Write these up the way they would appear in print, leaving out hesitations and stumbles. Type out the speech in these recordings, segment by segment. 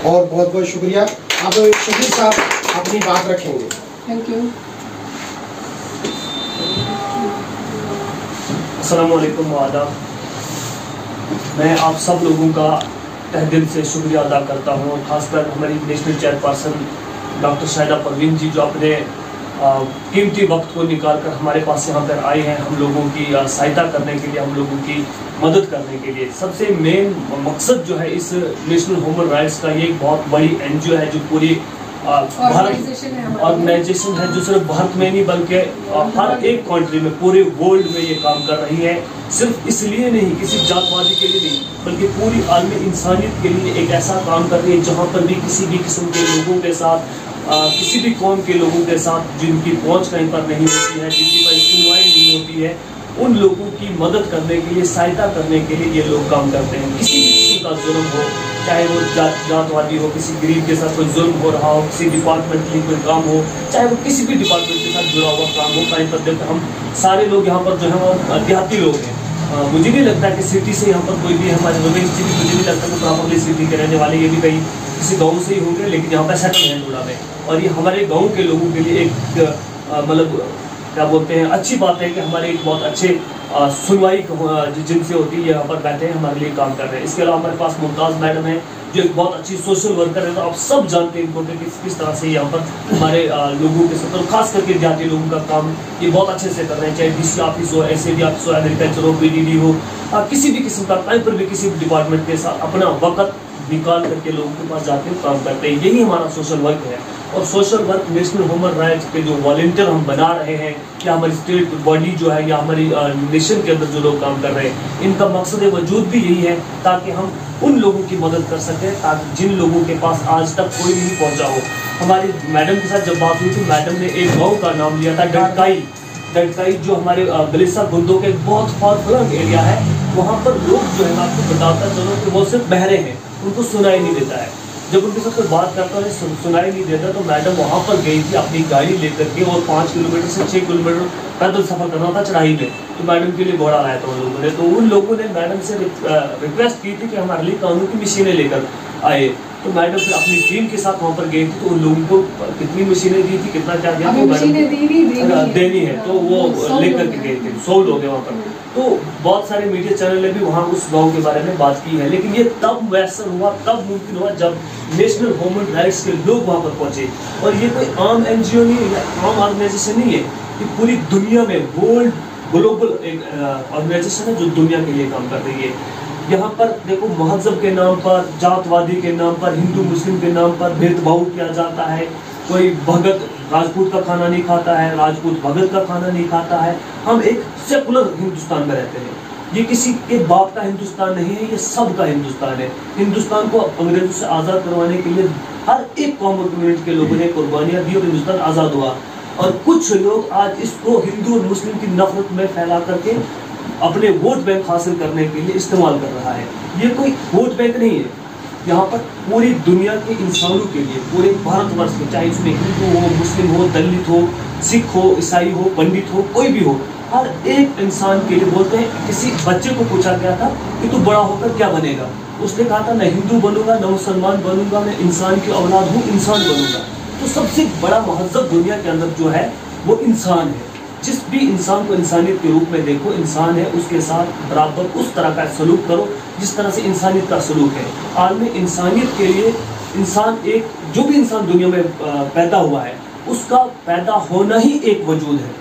और बहुत बहुत शुक्रिया। अब शकील साहब अपनी बात रखेंगे। Thank you. अस्सलाम वालेकुम व आदाब। मैं आप सब लोगों का तहे दिल से शुक्रिया अदा करता हूँ, और ख़ासकर हमारी national chairperson doctor Shahida Parveen ji, जो अपने कीमती वक्त को निकाल कर हमारे पास यहाँ पर आए हैं हम लोगों की सहायता करने के लिए, हम लोगों की मदद करने के लिए। सबसे मेन मकसद जो है इस नेशनल ह्यूमन राइट्स का, ये एक बहुत बड़ी NGO है जो पूरी भारत ऑर्गेनाइजेशन है, जो सिर्फ भारत में नहीं बल्कि हर एक कंट्री में, पूरे वर्ल्ड में ये काम कर रही है। सिर्फ इसलिए नहीं, किसी जातवादी के लिए नहीं, बल्कि पूरी आलमी इंसानियत के लिए एक ऐसा काम कर रही है जहाँ पर भी किसी भी किस्म के लोगों के साथ, किसी भी कौम के लोगों के साथ जिनकी पहुँच कहीं पर नहीं होती है, जिनकी कोई सुनवाई नहीं होती है, उन लोगों की मदद करने के लिए, सहायता करने के लिए ये लोग काम करते हैं। किसी भी किस्म का जुल्म हो, चाहे वो जातवादी हो, किसी गरीब के साथ कोई जुल्म हो रहा हो, किसी डिपार्टमेंट की कोई काम हो, चाहे वो किसी भी डिपार्टमेंट के साथ जुड़ा हुआ काम हो, कहीं पर देखते हम सारे लोग यहाँ पर जो है वो देहाती लोग हैं। मुझे नहीं लगता कि सिटी से यहाँ पर कोई भी हमारे मुझे नहीं लगता कि प्रॉपरली सिटी के रहने वाले ये भी कहीं किसी गाँव से ही होंगे, लेकिन यहाँ पर सेटल हैं थोड़ा में। और ये हमारे गाँव के लोगों के लिए एक मतलब क्या बोलते हैं, अच्छी बात है कि हमारे एक बहुत अच्छे सुनवाई जिनसे होती है, यहाँ पर बैठे हैं, हमारे लिए काम कर रहे हैं। इसके अलावा हमारे पास मुमताज़ मैडम है, जो एक बहुत अच्छी सोशल वर्कर है। तो आप सब जानते हैं इनको कि किस तरह से यहाँ पर हमारे लोगों के साथ, और खास करके देहाती लोगों का काम ये बहुत अच्छे से कर रहे हैं। चाहे DC ऑफिस हो, SAD ऑफिस हो, एग्रीकल्चर हो, PDD हो, किसी भी किस्म का, कहीं पर भी किसी भी डिपार्टमेंट के साथ अपना वक्त निकाल करके लोगों के पास जाते हैं, काम करते हैं। यही हमारा सोशल वर्क है। और social work national human rights के जो वॉलंटियर हम बना रहे हैं, या हमारी स्टेट बॉडी जो है, या हमारी नेशन के अंदर जो लोग काम कर रहे हैं, इनका मकसद वजूद भी यही है ताकि हम उन लोगों की मदद कर सकें ताकि जिन लोगों के पास आज तक कोई नहीं पहुंचा हो। हमारी मैडम के साथ जब बात हुई थी, मैडम ने एक गाँव का नाम लिया था, डडकाई, जो हमारे बिलिसा गुंदो के बहुत फार फ्लंग एरिया है। वहाँ पर लोग जो है, मैं आपको बताता चलो कि वो सिर्फ बहरे हैं, उनको सुनाई नहीं देता है। जब उनके साथ कोई बात करता है सुनाई नहीं देता, तो मैडम वहाँ पर गई थी अपनी गाड़ी लेकर के, और 5 किलोमीटर से 6 किलोमीटर पैदल सफर करना था चढ़ाई में। तो मैडम के लिए घोड़ा लाया था उन लोगों ने। तो उन लोगों ने मैडम से रिक्वेस्ट की थी कि हमारे लिए कानून की मशीनें लेकर आए। तो मैडम फिर अपनी टीम के साथ वहाँ पर गई थी। तो उन लोगों को कितनी मशीनें दी थी, कितना क्या दिया, तो मैडम देनी है, तो वो लेकर के गए थे। 100 लोग हैं वहाँ पर। तो बहुत सारे मीडिया चैनल ने भी वहाँ उस गाँव के बारे में बात की है, लेकिन ये तब वैसा हुआ, तब मुमकिन हुआ जब नेशनल ह्यूमन राइट्स के लोग वहाँ पर पहुँचे। और ये कोई आम NGO नहीं है, आम ऑर्गेनाइजेशन नहीं है, ये पूरी दुनिया में वर्ल्ड ग्लोबल एक ऑर्गेनाइजेशन है जो दुनिया के लिए काम कर रही है। यहाँ पर देखो, महजब के नाम पर, जातवादी के नाम पर, हिंदू मुस्लिम के नाम पर भेदभाव किया जाता है। कोई भगत राजपूत का खाना नहीं खाता है, राजपूत भगत का खाना नहीं खाता है। हम एक सेकुलर हिंदुस्तान में रहते हैं। ये किसी के बाप का हिंदुस्तान नहीं है, ये सब का हिंदुस्तान है। हिंदुस्तान को अंग्रेजों से आज़ाद करवाने के लिए हर एक कौम और कम्युनिटी के लोगों ने कुर्बानियाँ दी और हिंदुस्तान आज़ाद हुआ। और कुछ लोग आज इसको हिंदू और मुस्लिम की नफरत में फैला करके अपने वोट बैंक हासिल करने के लिए इस्तेमाल कर रहा है। ये कोई वोट बैंक नहीं है। यहाँ पर पूरी दुनिया के इंसानों के लिए, पूरे भारतवर्ष के, चाहे इसमें हिंदू हो, मुस्लिम हो, दलित हो, सिख हो, ईसाई हो, पंडित हो, कोई भी हो, हर एक इंसान के लिए। बोलते हैं, किसी बच्चे को पूछा गया था कि तू बड़ा होकर क्या बनेगा, उसने कहा था मैं हिंदू बनूंगा, न मुसलमान बनूंगा, मैं इंसान की औलाद हूँ, इंसान बनूंगा। तो सबसे बड़ा महजब दुनिया के अंदर जो है वो इंसान है। जिस भी इंसान को इंसानियत के रूप में देखो, इंसान है, उसके साथ बराबर उस तरह का सलूक करो जिस तरह से इंसानियत का सलूक है। आलमी इंसानियत के लिए इंसान, एक जो भी इंसान दुनिया में पैदा हुआ है, उसका पैदा होना ही एक वजूद है,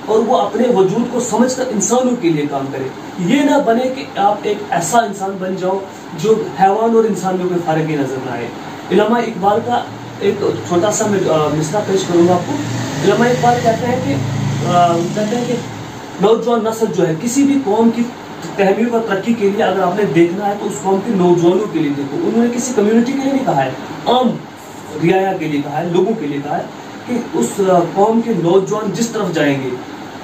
और वो अपने वजूद को समझकर इंसानों के लिए काम करे। ये ना बने कि आप एक ऐसा इंसान बन जाओ जो हैवान और इंसान में कोई फर्क ही नजर ना आए। इल्मा इकबाल का एक छोटा सा मिसरा पेश करूंगा आपको। इल्मा इकबाल कहते हैं कि नौजवान नस्ल जो है, किसी भी कौम की तहमीर व तरक्की के लिए अगर आपने देखना है तो उस कौम के नौजवानों के लिए देखो। उन्होंने किसी कम्युनिटी के लिए नहीं कहा है, आम रियाया के लिए कहा है, लोगों के लिए कहा है कि उस कौम के नौजवान जिस तरफ जाएंगे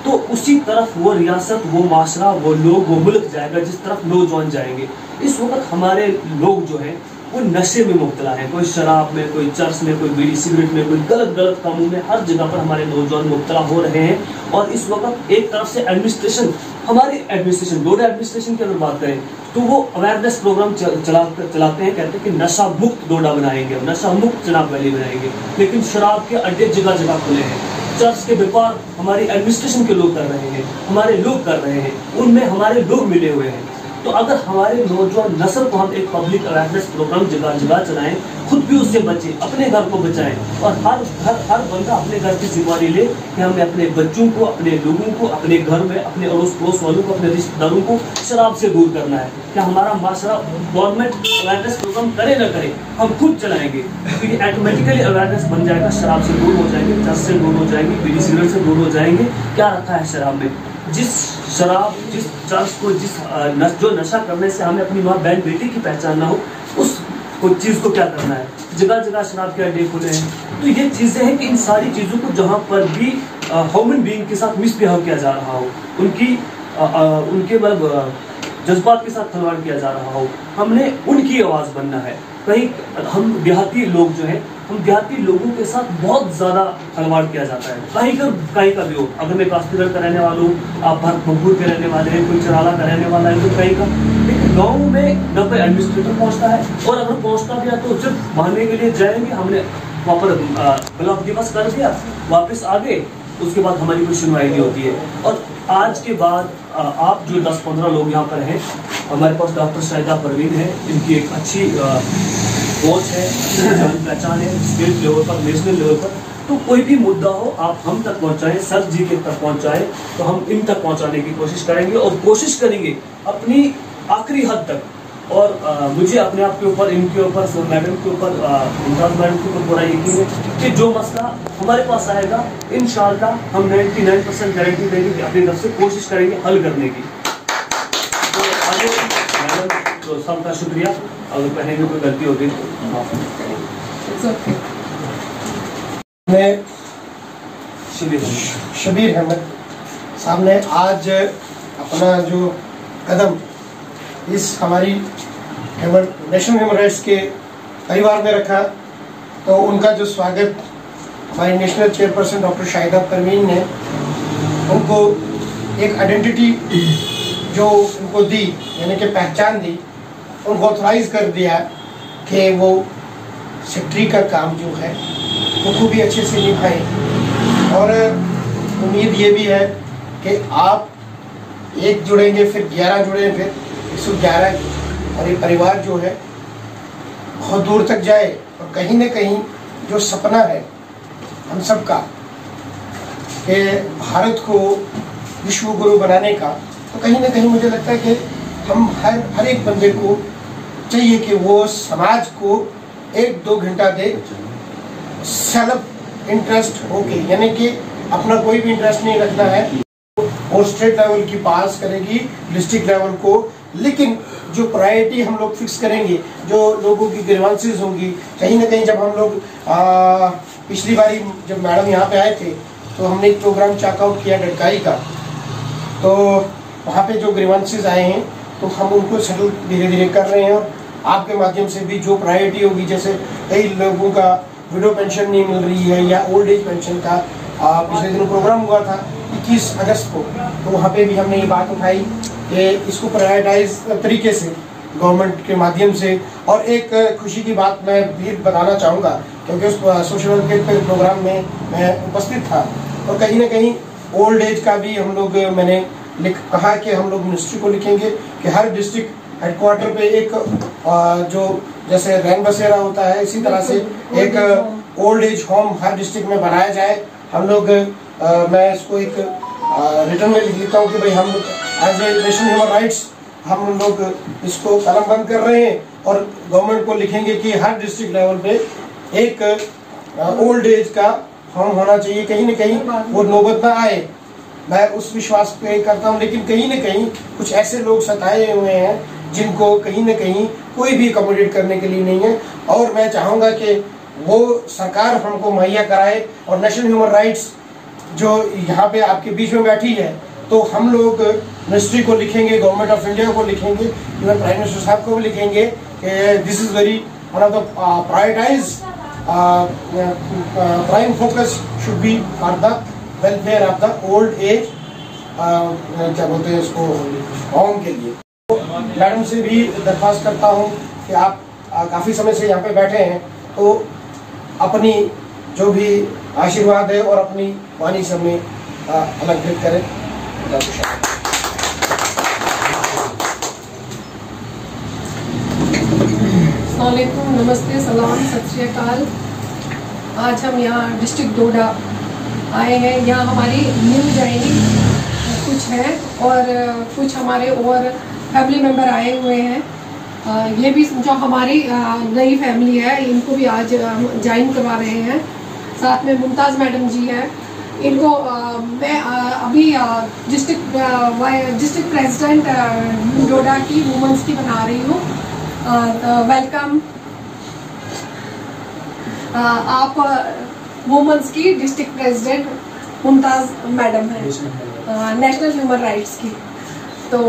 तो उसी तरफ वो रियासत, वो माशरा, वो लोग, वो मुल्क जाएगा जिस तरफ नौजवान जाएंगे। इस वक्त हमारे लोग जो है वो नशे में मुब्तला है, कोई शराब में, कोई चर्च में, कोई बीड़ी सिगरेट में, कोई गलत कामों में, हर जगह पर हमारे नौजवान मुब्तला हो रहे हैं। और इस वक्त एक तरफ से एडमिनिस्ट्रेशन, हमारी एडमिनिस्ट्रेशन, डोडा एडमिनिस्ट्रेशन की अगर बात करें तो वो अवेयरनेस प्रोग्राम चलाते हैं, कहते हैं कि नशा मुक्त डोडा बनाएंगे, नशा मुक्त चनाब वैली बनाएंगे, लेकिन शराब के अड्डे जगह जगह खुले हैं। चर्च के व्यापार हमारी एडमिनिस्ट्रेशन के लोग कर रहे हैं, हमारे लोग कर रहे हैं, उनमें हमारे लोग मिले हुए हैं। तो अगर हमारे नौजवान नस्ल को हम एक पब्लिक अवेयरनेस प्रोग्राम जगह जगह चलाएं, खुद भी उससे बचें, अपने घर को बचाएं, और हर बंदा अपने घर की जिम्मेदारी ले कि हमें अपने बच्चों को, अपने लोगों को, अपने घर में, अपने अड़ोस पड़ोस वालों को, अपने रिश्तेदारों को शराब से दूर करना है। क्या हमारा माशरा गवर्नमेंट अवेयरनेस प्रोग्राम करे ना करे, हम खुद चलाएंगे, क्योंकि ऑटोमेटिकली अवेयरनेस बन जाएगा, शराब से दूर हो जाएंगे, चर्च से दूर हो जाएंगे, बीड़ी सिगरेट से दूर हो जाएंगे। क्या रखा है शराब में? जिस शराब, जिस चर्च को, जो नशा करने से हमें अपनी माँ बहन बेटी की पहचान ना हो, उस चीज़ को क्या करना है? जगह जगह शराब के अड्डे खुले हैं। तो ये चीज़ें हैं कि इन सारी चीज़ों को जहाँ पर भी ह्यूमन बीइंग के साथ मिसबिहेव किया जा रहा हो, उनके मतलब जज्बात के साथ खिलवाड़ किया जा रहा हो, हमने उनकी आवाज़ बनना है। कहीं हम देहाती लोग जो हैं, हम देहाती लोगों के साथ बहुत ज़्यादा खिलवाड़ किया जाता है, कहीं का भी हो। अगर मैं काश्मीर का रहने वाला हूँ, आप भरतपुर के रहने वाले हैं, कोई चराला का रहने वाला है, तो कहीं का, लेकिन गाँव में न कोई एडमिनिस्ट्रेटर पहुँचता है, और अगर पहुँचता भी है तो सिर्फ मानने के लिए जाएंगे, हमने वहाँ पर ब्लॉक दिवस कर दिया, वापस आ गए, उसके बाद हमारी कोई सुनवाई नहीं होती है। और आज के बाद आप जो 10-15 लोग यहाँ पर हैं, हमारे पास डॉक्टर शाहिदा परवीन है, इनकी एक अच्छी पहुँच है, अच्छी पहचान है स्टेट लेवल पर, नेशनल लेवल पर। तो कोई भी मुद्दा हो आप हम तक पहुँचाएं, सर जी के तक पहुँचाएं, तो हम इन तक पहुँचाने की कोशिश करेंगे, और कोशिश करेंगे अपनी आखिरी हद तक। और मुझे अपने आप के ऊपर, इनके ऊपर, मैडम के ऊपर, मुमताज़ मैडम के ऊपर पूरा यकीन है कि जो मसला हमारे पास आएगा, इंशाअल्लाह हम 99% गारंटी देंगे कि अपनी तरफ से कोशिश करेंगे हल करने की। तो आगे मैडम तो सबका शुक्रिया, अगर कहने में कोई गलती होगी तो माफ करें। मैं शबीर अहमद साहब ने आज अपना जो कदम इस हमारी नेशनल ह्यूमन राइट्स के परिवार में रखा, तो उनका जो स्वागत हमारी national chairperson doctor Shahida Parveen ने उनको एक आइडेंटिटी जो उनको दी, यानी कि पहचान दी, उनको ऑथराइज कर दिया कि वो सेक्रेटरी का काम जो है वो खूब ही अच्छे से निभाएं। और उम्मीद ये भी है कि आप एक जुड़ेंगे, फिर 11 जुड़े, फिर 111, और ये परिवार जो है बहुत दूर तक जाए, और कहीं न कहीं जो सपना है हम सबका कि भारत को विश्व गुरु बनाने का, तो कहीं न कहीं मुझे लगता है कि हम हर एक बंदे को चाहिए कि वो समाज को 1-2 घंटा दे, सेल्फ इंटरेस्ट होके, यानी कि अपना कोई भी इंटरेस्ट नहीं रखना है, और स्टेट लेवल की पास करेगी, डिस्ट्रिक्ट लेवल को। लेकिन जो प्रायोरिटी हम लोग फिक्स करेंगे, जो लोगों की ग्रीवेंसेस होंगी, कहीं ना कहीं जब हम लोग पिछली बारी जब मैडम यहाँ पे आए थे तो हमने एक प्रोग्राम चेकआउट किया गडकाई का, तो वहाँ पे जो ग्रीवेंसेस आए हैं तो हम उनको सेटल धीरे धीरे कर रहे हैं। और आपके माध्यम से भी जो प्रायोरिटी होगी, जैसे कई लोगों का विडो पेंशन नहीं मिल रही है, या ओल्ड एज पेंशन का पिछले दिनों प्रोग्राम हुआ था 21 अगस्त को, तो वहाँ पे भी हमने ये बात उठाई कि इसको प्रायोरिटाइज तरीके से गवर्नमेंट के माध्यम से। और एक खुशी की बात मैं भी बताना चाहूँगा, क्योंकि उस सोशल वेलफेयर प्रोग्राम में मैं उपस्थित था, और कहीं ना कहीं ओल्ड एज का भी हम लोग, मैंने कहा कि हम लोग मिनिस्ट्री को लिखेंगे कि हर डिस्ट्रिक्ट हेडक्वार्टर पे एक जो जैसे रैन बसेरा होता है, इसी तरह से एक ओल्ड एज होम हर डिस्ट्रिक्ट में बनाया जाए। हम लोग मैं इसको एक रिटर्न में लिख लेता हूँ कि भाई हम लोग as a national human rights हम लोग इसको कलम बंद कर रहे हैं, और गवर्नमेंट को लिखेंगे कि हर डिस्ट्रिक्ट लेवल पे एक ओल्ड एज का होम होना चाहिए। कहीं ना कहीं वो नौबत ना आए, मैं उस विश्वास पे करता हूँ। लेकिन कहीं न कहीं कुछ ऐसे लोग सताए हुए हैं जिनको कहीं न कहीं कोई भी अकोमोडेट करने के लिए नहीं है, और मैं चाहूँगा कि वो सरकार हमको मुहैया कराए। और नेशनल ह्यूमन राइट्स जो यहाँ पे आपके बीच में बैठी है, तो हम लोग मिनिस्ट्री को लिखेंगे, गवर्नमेंट ऑफ इंडिया को लिखेंगे, इवन प्राइम मिनिस्टर साहब को भी लिखेंगे कि this is very one of the prioritized prime focus should be for the welfare of the old age, क्या बोलते हैं इसको, होम के लिए। तो मैडम से भी दरख्वास्त करता हूँ कि आप काफ़ी समय से यहाँ पे बैठे हैं, तो अपनी जो भी आशीर्वाद है और अपनी वाणी से हमें अलंकृत करें। अस्सलामुअलैकुम, नमस्ते, सलाम, सत श्री अकाल। आज हम यहाँ डिस्ट्रिक्ट डोडा आए हैं। यहाँ हमारी न्यू ज्वाइनिंग कुछ है और कुछ हमारे और फैमिली मेम्बर आए हुए हैं। ये भी जो हमारी नई फैमिली है, इनको भी आज ज्वाइन करवा रहे हैं। साथ में मुमताज़ मैडम जी हैं। इनको मैं अभी डिस्ट्रिक्ट प्रेसिडेंट डोडा की वुमेंस की बना रही हूँ। वेलकम। आप वुमेंस की डिस्ट्रिक्ट प्रेसिडेंट मुमताज़ मैडम है, नेशनल ह्यूमन राइट्स की। तो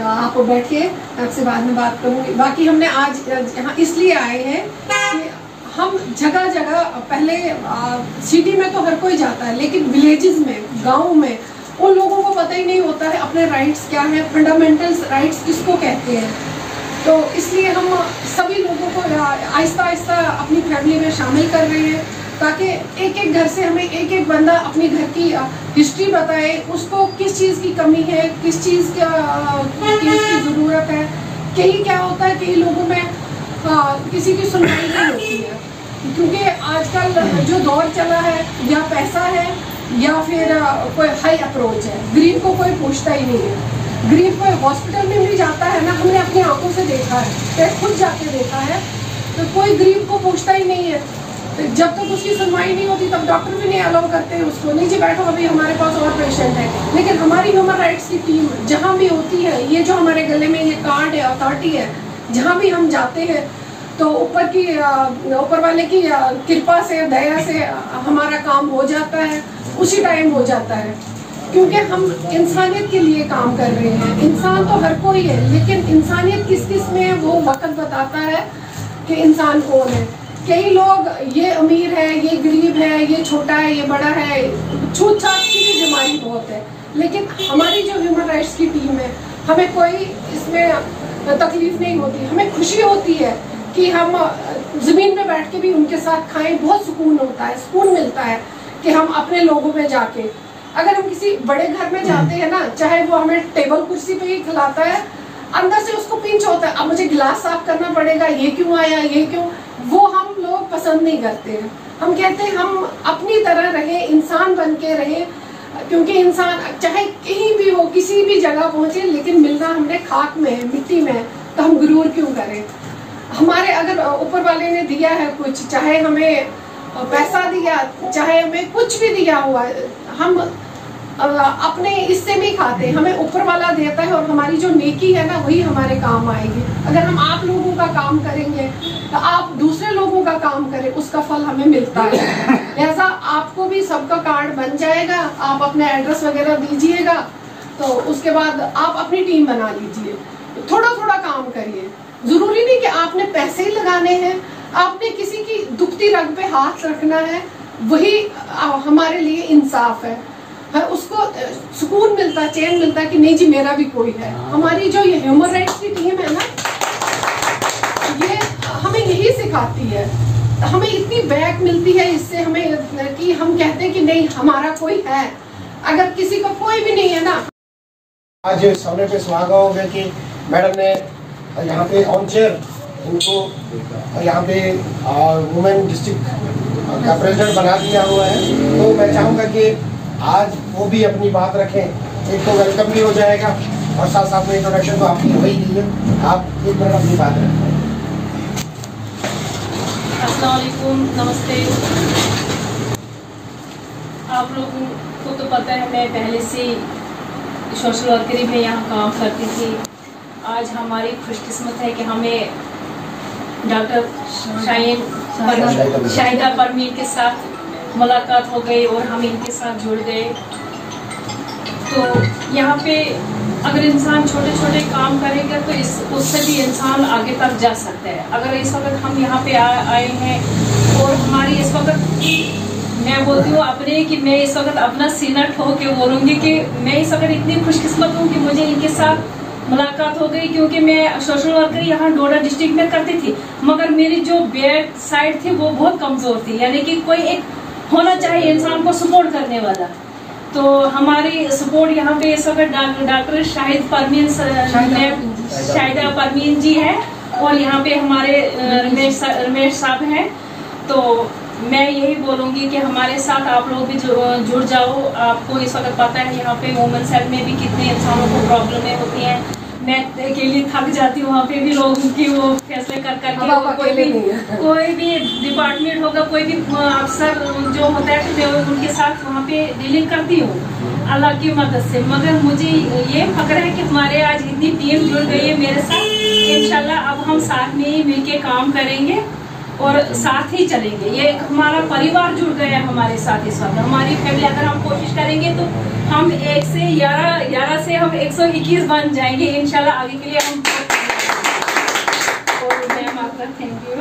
आप बैठिए, आपसे बाद में बात करूँगी। बाकी हमने आज यहाँ इसलिए आए हैं कि हम जगह जगह, पहले सिटी में तो हर कोई जाता है, लेकिन विलेजेस में, गांव में उन लोगों को पता ही नहीं होता है अपने राइट्स क्या है, फंडामेंटल राइट्स किसको कहते हैं। तो इसलिए हम सभी लोगों को आहिस्ता आहिस्ता अपनी फैमिली में शामिल कर रहे हैं, ताकि एक एक घर से हमें एक एक बंदा अपने घर की हिस्ट्री बताए, उसको किस चीज़ की कमी है, किस चीज़ की ज़रूरत है। कहीं क्या होता है, कई लोगों में किसी की सुनवाई नहीं होती है, क्योंकि आजकल जो दौर चला है, या पैसा है या फिर कोई हाई अप्रोच है। गरीब को कोई पूछता ही नहीं है। गरीब कोई हॉस्पिटल में भी जाता है ना, हमने अपनी आंखों से देखा है, मैं खुद जाके देखा है, तो कोई गरीब को पूछता ही नहीं है। तो जब तक उसकी सुनवाई नहीं होती तब डॉक्टर भी नहीं अलाउ करते हैं उसको, नहीं जी बैठो, अभी हमारे पास और पेशेंट है। लेकिन हमारी ह्यूमन राइट्स की टीम जहाँ भी होती है, ये जो हमारे गले में ये कार्ड है, अथॉरिटी है, जहाँ भी हम जाते हैं तो ऊपर वाले की कृपा से, दया से हमारा काम हो जाता है, उसी टाइम हो जाता है, क्योंकि हम इंसानियत के लिए काम कर रहे हैं। इंसान तो हर कोई है, लेकिन इंसानियत किस किस में है वो वक्त बताता है कि इंसान कौन है। कई लोग ये अमीर है, ये गरीब है, ये छोटा है, ये बड़ा है, छूत छात की भी बीमारी बहुत है। लेकिन हमारी जो ह्यूमन राइट्स की टीम है, हमें कोई इसमें तकलीफ नहीं होती। हमें खुशी होती है कि हम ज़मीन पे बैठ के भी उनके साथ खाएं, बहुत सुकून होता है, सुकून मिलता है कि हम अपने लोगों में जाके, अगर हम किसी बड़े घर में जाते हैं ना, चाहे वो हमें टेबल कुर्सी पे ही खिलाता है, अंदर से उसको पिंच होता है, अब मुझे गिलास साफ करना पड़ेगा, ये क्यों आया, ये क्यों, वो हम लोग पसंद नहीं करते हैं। हम कहते हैं हम अपनी तरह रहे, इंसान बन के रहे, क्योंकि इंसान चाहे कहीं भी हो, किसी भी जगह पहुंचे, लेकिन मिलना हमने खाक में है, मिट्टी में है, तो हम गुरूर क्यों करें। हमारे अगर ऊपर वाले ने दिया है कुछ, चाहे हमें पैसा दिया, चाहे हमें कुछ भी दिया हुआ, हम अपने इससे नहीं खाते, हमें ऊपर वाला देता है, और हमारी जो नेकी है ना, वही हमारे काम आएगी। अगर हम आप लोगों का काम करेंगे तो आप दूसरे लोगों का काम करें, उसका फल हमें मिलता है। लिहाजा आपको भी सबका कार्ड बन जाएगा, आप अपने एड्रेस वगैरह दीजिएगा, तो उसके बाद आप अपनी टीम बना लीजिए, थोड़ा थोड़ा काम करिए। जरूरी नहीं कि आपने पैसे ही लगाने हैं, आपने किसी की दुखती रग पे हाथ रखना है, वही हमारे लिए इंसाफ है। उसको सुकून मिलता है, चैन मिलता है कि नहीं जी मेरा भी कोई है। हमारी जो ये ह्यूमन राइट्स की टीम है ना, ये हमें यही सिखाती है। हमें इतनी बैक मिलती है इससे, हमें कि हम कहते हैं कि नहीं हमारा कोई है। अगर किसी का कोई भी नहीं है ना, आज सामने पे सुहागा हो गया कि मैडम ने यहाँ पे ऑन चेयर इनको यहाँ पे वुमेन डिस्ट्रिक्ट का प्रेसिडेंट बना दिया हुआ है। तो मैं चाहूँगा कि आज वो भी अपनी बात रखें, एक तो वेलकम भी हो जाएगा और साथ साथ में इंट्रोडक्शन तो आपकी हो ही गई है। आप एक मिनट अपनी बात रखें। अस्सलाम वालेकुम, नमस्ते। आप लोगों को तो पता है मैं पहले से सोशल वर्करी में यहाँ काम करती थी। आज हमारी खुशकिस्मत है कि हमें डॉक्टर शाहिदा परवीन के साथ मुलाकात हो गई और हम इनके साथ जुड़ गए। तो यहाँ पे अगर इंसान छोटे छोटे काम करेगा तो उससे भी इंसान आगे तक जा सकता है। अगर इस वक्त हम यहाँ पे आए हैं और हमारी इस वक्त, मैं बोलती हूँ अपने कि मैं इस वक्त अपना सीना ठोक के बोलूँगी कि मैं इस वक्त इतनी खुशकिस्मत हूँ कि मुझे इनके साथ मुलाकात हो गई, क्योंकि मैं सोशल वर्कर यहाँ डोडा डिस्ट्रिक्ट में करती थी, मगर मेरी जो बैक साइड थी वो बहुत कमजोर थी। यानी कि कोई एक होना चाहिए इंसान को सपोर्ट करने वाला। तो हमारी सपोर्ट यहाँ पे इस वक्त डॉक्टर शाहिदा परवीन जी है और यहाँ पे हमारे रमेश साहब हैं। तो मैं यही बोलूँगी कि हमारे साथ आप लोग भी जुड़ जाओ। आपको इस वक्त पता है यहाँ पे वुमेन सेल में भी कितने इंसानों को प्रॉब्लमें होती हैं। मैं अकेली थक जाती हूँ वहाँ पे भी लोगों की वो फैसले कर करके। कोई भी डिपार्टमेंट होगा, कोई भी अफसर जो होता है तो मैं उनके साथ वहाँ पे डीलिंग करती हूँ अल्लाह की मदद से। मगर मुझे ये फक्र है कि हमारे आज इतनी टीम जुड़ गई है मेरे साथ। इंशाल्लाह अब हम साथ में ही मिलके काम करेंगे और साथ ही चलेंगे। ये एक हमारा परिवार जुड़ गया है हमारे साथ इस वक्त, हमारी फैमिली। अगर हम कोशिश करेंगे तो हम 1 से 11 से हम 121 बन जाएंगे इंशाल्लाह। आगे के लिए हम और मैम आपका थैंक यू।